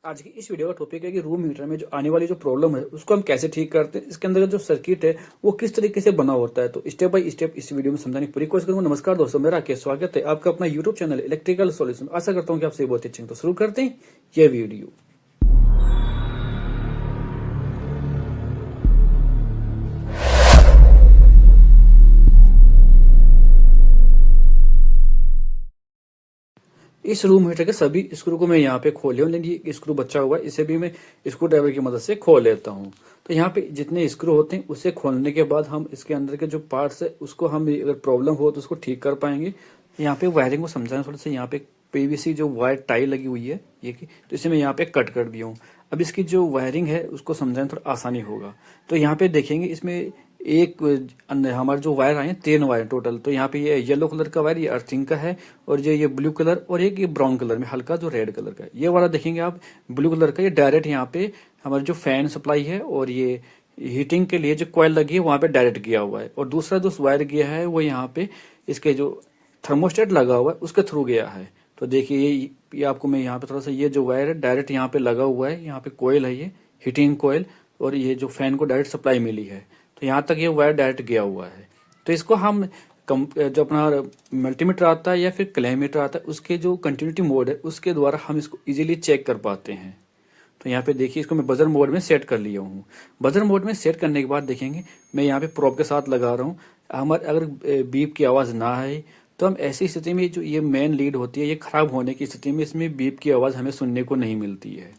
आज की इस वीडियो का टॉपिक है कि रूम हीटर में जो आने वाली जो प्रॉब्लम है उसको हम कैसे ठीक करते हैं, इसके अंदर जो सर्किट है वो किस तरीके से बना होता है। तो स्टेप बाय स्टेप इस वीडियो में समझाने की पूरी कोशिश करूंगा। नमस्कार दोस्तों, मेरा क्या स्वागत है आपका अपना यूट्यूब चैनल इलेक्ट्रिकल सॉल्यूशन। आशा करता हूँ कि आप सभी बहुत अच्छे हैं। तो शुरू करते हैं ये वीडियो। इस रूम हीटर के सभी स्क्रू को मैं यहाँ पे खोले हूँ, लेकिन ये स्क्रू बचा हुआ है, इसे भी मैं स्क्रू ड्राइवर की मदद से खोल लेता हूँ। तो यहाँ पे जितने स्क्रू होते हैं उसे खोलने के बाद हम इसके अंदर के जो पार्ट्स है उसको हम अगर प्रॉब्लम हो तो उसको ठीक कर पाएंगे। यहाँ पे वायरिंग को समझाना थोड़ा सा। यहाँ पे पीवीसी जो वायर टाई लगी हुई है ये की, तो इसे मैं यहाँ पे कट कर दिया हूँ। अब इसकी जो वायरिंग है उसको समझाना थोड़ा आसानी होगा। तो यहाँ पे देखेंगे इसमें एक हमारे जो वायर आए हैं 3 वायर टोटल। तो यहाँ पे ये येलो कलर का वायर ये अर्थिंग का है, और ये ब्लू कलर, और एक ये ब्राउन कलर में हल्का जो रेड कलर का है। ये वाला देखेंगे आप ब्लू कलर का, ये डायरेक्ट यहाँ पे हमारे जो फैन सप्लाई है और ये हीटिंग के लिए जो कॉइल लगी है वहां पे डायरेक्ट गया हुआ है। और दूसरा जो वायर गया है वो यहाँ पे इसके जो थर्मोस्टेट लगा हुआ है उसके थ्रू गया है। तो देखिए ये आपको मैं यहाँ पे थोड़ा सा, ये जो वायर है डायरेक्ट यहाँ पे लगा हुआ है, यहाँ पे कोयल है ये हीटिंग कोयल, और ये जो फैन को डायरेक्ट सप्लाई मिली है। तो यहाँ तक ये वायर डायरेक्ट गया हुआ है। तो इसको हम जो अपना मल्टीमीटर आता है या फिर क्लेमीटर आता है उसके जो कंटिन्यूटी मोड है उसके द्वारा हम इसको इजीली चेक कर पाते हैं। तो यहाँ पे देखिए इसको मैं बजर मोड में सेट कर लिया हूँ। बजर मोड में सेट करने के बाद देखेंगे मैं यहाँ पे प्रोब के साथ लगा रहा हूँ। हमारे अगर बीप की आवाज़ ना आए तो हम ऐसी स्थिति में जो ये मेन लीड होती है ये खराब होने की स्थिति में इसमें बीप की आवाज़ हमें सुनने को नहीं मिलती है,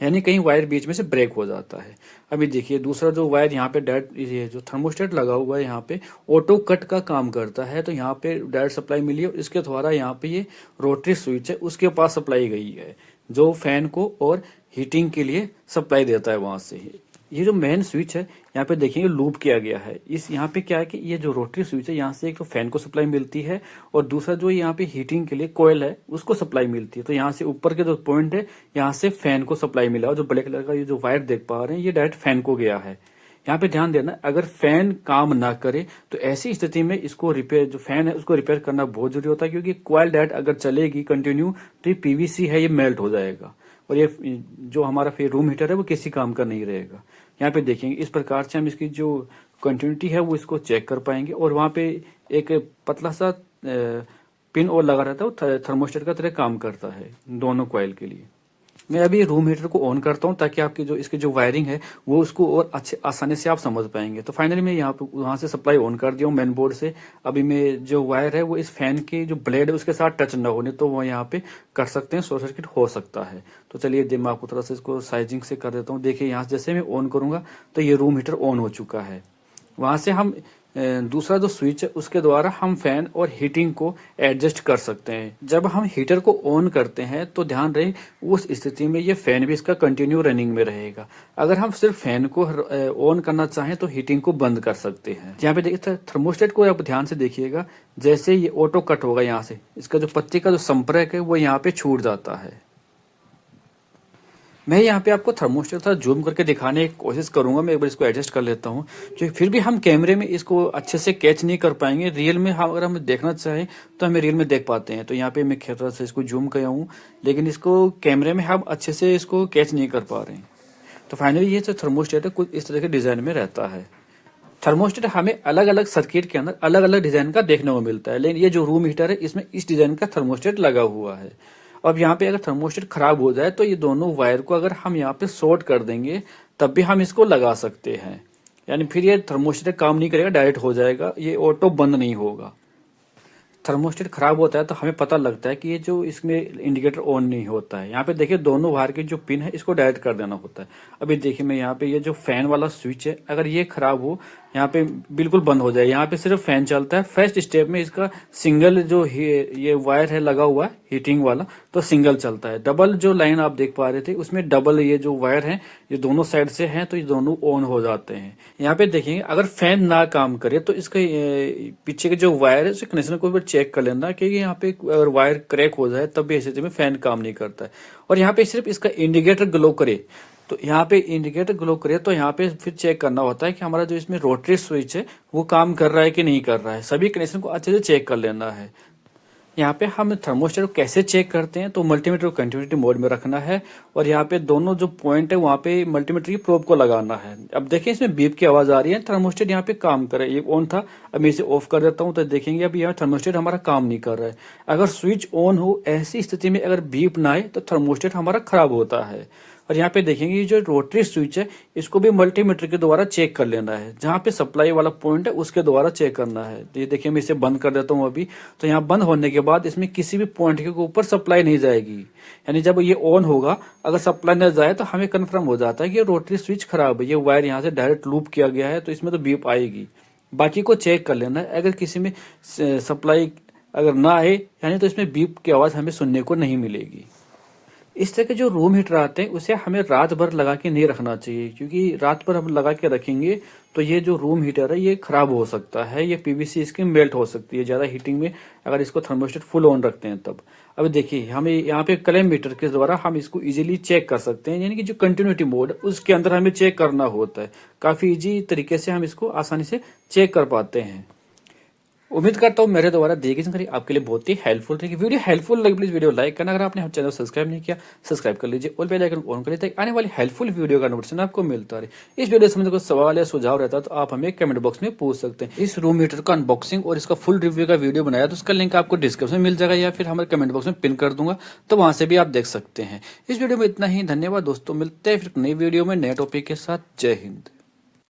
यानी कहीं वायर बीच में से ब्रेक हो जाता है। अभी देखिए दूसरा जो वायर यहाँ पे डायरेक्ट ये जो थर्मोस्टेट लगा हुआ है यहाँ पे ऑटो कट का काम करता है। तो यहाँ पे डायरेक्ट सप्लाई मिली है, इसके द्वारा यहाँ पे ये रोटरी स्विच है उसके पास सप्लाई गई है जो फैन को और हीटिंग के लिए सप्लाई देता है वहां से। ये जो मेन स्विच है यहाँ पे देखेंगे लूप किया गया है। इस यहाँ पे क्या है कि ये जो रोटरी स्विच है यहाँ से एक तो फैन को सप्लाई मिलती है और दूसरा जो यहाँ पे हीटिंग के लिए कोयल है उसको सप्लाई मिलती है। तो यहाँ से ऊपर के जो पॉइंट है यहाँ से फैन को सप्लाई मिला, और जो ब्लैक कलर का ये जो वायर देख पा रहे हैं ये डायरेक्ट फैन को गया है। यहाँ पे ध्यान देना, अगर फैन काम ना करे तो ऐसी स्थिति में इसको रिपेयर, जो फैन है उसको रिपेयर करना बहुत जरूरी होता है, क्योंकि कोयल डायरेक्ट अगर चलेगी कंटिन्यू तो ये पीवीसी है ये मेल्ट हो जाएगा और ये जो हमारा फिर रूम हीटर है वो किसी काम का नहीं रहेगा। यहाँ पे देखेंगे इस प्रकार से हम इसकी जो कंटिन्यूटी है वो इसको चेक कर पाएंगे। और वहाँ पे एक पतला सा पिन और लगा रहता है, वो थर्मोस्टेट का तरह काम करता है दोनों कॉइल के लिए। मैं अभी रूम हीटर को ऑन करता हूँ ताकि आपकी जो इसकी जो वायरिंग है वो उसको और अच्छे आसानी से आप समझ पाएंगे। तो फाइनली मैं यहाँ पे वहां से सप्लाई ऑन कर दिया हूँ मेन बोर्ड से। अभी मैं जो वायर है वो इस फैन की जो ब्लेड है उसके साथ टच ना होने, तो वो यहाँ पे कर सकते हैं, शॉर्ट सर्किट हो सकता है। तो चलिए मैं आपको थोड़ा सा इसको साइजिंग से कर देता हूँ। देखिए यहाँ से जैसे मैं ऑन करूंगा तो ये रूम हीटर ऑन हो चुका है। वहां से हम दूसरा जो स्विच है उसके द्वारा हम फैन और हीटिंग को एडजस्ट कर सकते हैं। जब हम हीटर को ऑन करते हैं तो ध्यान रहे उस स्थिति में ये फैन भी इसका कंटिन्यू रनिंग में रहेगा। अगर हम सिर्फ फैन को ऑन करना चाहें तो हीटिंग को बंद कर सकते हैं। यहाँ पे देखिए थर्मोस्टेट को आप ध्यान से देखिएगा, जैसे ये ऑटो कट होगा यहाँ से इसका जो पत्ती का जो संपर्क है वो यहाँ पे छूट जाता है। मैं यहाँ पे आपको थर्मोस्टेट थोड़ा जूम करके दिखाने की कोशिश करूंगा। मैं एक बार इसको एडजस्ट कर लेता हूँ, क्योंकि फिर भी हम कैमरे में इसको अच्छे से कैच नहीं कर पाएंगे। रियल में अगर हम देखना चाहें तो हमें रियल में देख पाते हैं। तो यहाँ पे मैं थोड़ा सा इसको जूम किया हूँ, लेकिन इसको कैमरे में हम अच्छे से इसको कैच नहीं कर पा रहे हैं। तो फाइनली ये जो थर्मोस्टेट है कुछ इस तरह के डिजाइन में रहता है। थर्मोस्टेट हमें अलग अलग सर्किट के अंदर अलग अलग डिजाइन का देखने को मिलता है, लेकिन ये जो रूम हीटर है इसमें इस डिजाइन का थर्मोस्टेट लगा हुआ है। अब यहाँ पे अगर थर्मोस्टेट खराब हो जाए तो ये दोनों वायर को अगर हम यहाँ पे शॉर्ट कर देंगे तब भी हम इसको लगा सकते हैं, यानी फिर ये थर्मोस्टेट काम नहीं करेगा, डायरेक्ट हो जाएगा, ये ऑटो बंद नहीं होगा। थर्मोस्टेट खराब होता है तो हमें पता लगता है कि ये जो इसमें इंडिकेटर ऑन नहीं होता है। यहाँ पे देखिए दोनों वायर के जो पिन है इसको डायरेक्ट कर देना होता है। अभी देखिए मैं यहाँ पे ये जो फैन वाला स्विच है अगर ये खराब हो यहाँ पे बिल्कुल बंद हो जाए। यहाँ पे सिर्फ फैन चलता है। फर्स्ट स्टेप में इसका सिंगल जो ये वायर है लगा हुआ है हीटिंग वाला तो सिंगल चलता है। डबल जो लाइन आप देख पा रहे थे उसमें डबल ये जो वायर है ये दोनों साइड से हैं तो ये दोनों ऑन हो जाते हैं। यहाँ पे देखेंगे अगर फैन ना काम करे तो इसके पीछे के जो वायर है उसके कनेक्शन को चेक कर लेना, क्योंकि यहाँ पे अगर वायर क्रैक हो जाए तब भी स्थिति में फैन काम नहीं करता है। और यहाँ पे सिर्फ इसका इंडिकेटर ग्लो करे तो यहाँ पे इंडिकेटर ग्लो करे तो यहाँ पे फिर चेक करना होता है कि हमारा जो इसमें रोटरी स्विच है वो काम कर रहा है कि नहीं कर रहा है। सभी कनेक्शन को अच्छे से चेक कर लेना है। यहाँ पे हम थर्मोस्टेट को कैसे चेक करते हैं, तो मल्टीमीटर को कंटिन्यूटी मोड में रखना है और यहाँ पे दोनों जो पॉइंट है वहाँ पे मल्टीमीटर की प्रोब को लगाना है। अब देखिए इसमें बीप की आवाज आ रही है, थर्मोस्टेट यहाँ पे काम करे, ये ऑन था, अब मैं इसे ऑफ कर देता हूँ तो देखेंगे अब यहाँ थर्मोस्टेट हमारा काम नहीं कर रहा है। अगर स्विच ऑन हो ऐसी स्थिति में अगर बीप ना आए तो थर्मोस्टेट हमारा खराब होता है। और यहाँ पे देखेंगे ये जो रोटरी स्विच है इसको भी मल्टीमीटर के द्वारा चेक कर लेना है, जहाँ पे सप्लाई वाला पॉइंट है उसके द्वारा चेक करना है। तो ये देखिए मैं इसे बंद कर देता हूँ अभी, तो यहाँ बंद होने के बाद इसमें किसी भी पॉइंट के ऊपर सप्लाई नहीं जाएगी, यानी जब ये ऑन होगा अगर सप्लाई न जाए तो हमें कन्फर्म हो जाता है कि ये रोटरी स्विच खराब है, ये वायर यहाँ से डायरेक्ट लूप किया गया है तो इसमें तो बीप आएगी। बाकी को चेक कर लेना है, अगर किसी में सप्लाई अगर ना आए यानी तो इसमें बीप की आवाज हमें सुनने को नहीं मिलेगी। इस तरह के जो रूम हीटर आते हैं उसे हमें रात भर लगा के नहीं रखना चाहिए, क्योंकि रात भर हम लगा के रखेंगे तो ये जो रूम हीटर है ये खराब हो सकता है, ये पीवीसी इसकी मेल्ट हो सकती है ज्यादा हीटिंग में अगर इसको थर्मोस्टेट फुल ऑन रखते हैं तब। अब देखिए हमें यहाँ पे कलम मीटर के द्वारा हम इसको इजीली चेक कर सकते हैं, यानी कि जो कंटिन्यूटी मोड उसके अंदर हमें चेक करना होता है, काफी इजी तरीके से हम इसको आसानी से चेक कर पाते हैं। उम्मीद करता हूँ मेरे द्वारा दी गई जानकारी आपके लिए बहुत ही हेल्पफुल रहेगी। वीडियो हेल्पफुल लगी प्लीज वीडियो लाइक करना, अगर आपने हमारे चैनल सब्सक्राइब नहीं किया सब्सक्राइब कर लीजिए और बेल आइकन ऑन कर लीजिए ताकि आने वाली हेल्पफुल वीडियो का नोटिफिकेशन आपको मिलता रहे। इस वीडियो से कोई सवाल या सुझाव रहता है तो आप हमें कमेंट बॉक्स में पूछ सकते हैं। इस रूम हीटर का अनबॉक्सिंग और इसका फुल रिव्यू का वीडियो बनाया तो उसका लिंक आपको डिस्क्रिप्शन में मिल जाएगा या फिर हमारे कमेंट बॉक्स में पिन कर दूंगा, तो वहां से भी आप देख सकते हैं। इस वीडियो में इतना ही, धन्यवाद दोस्तों, मिलते हैं फिर नई वीडियो में नए टॉपिक के साथ। जय हिंद।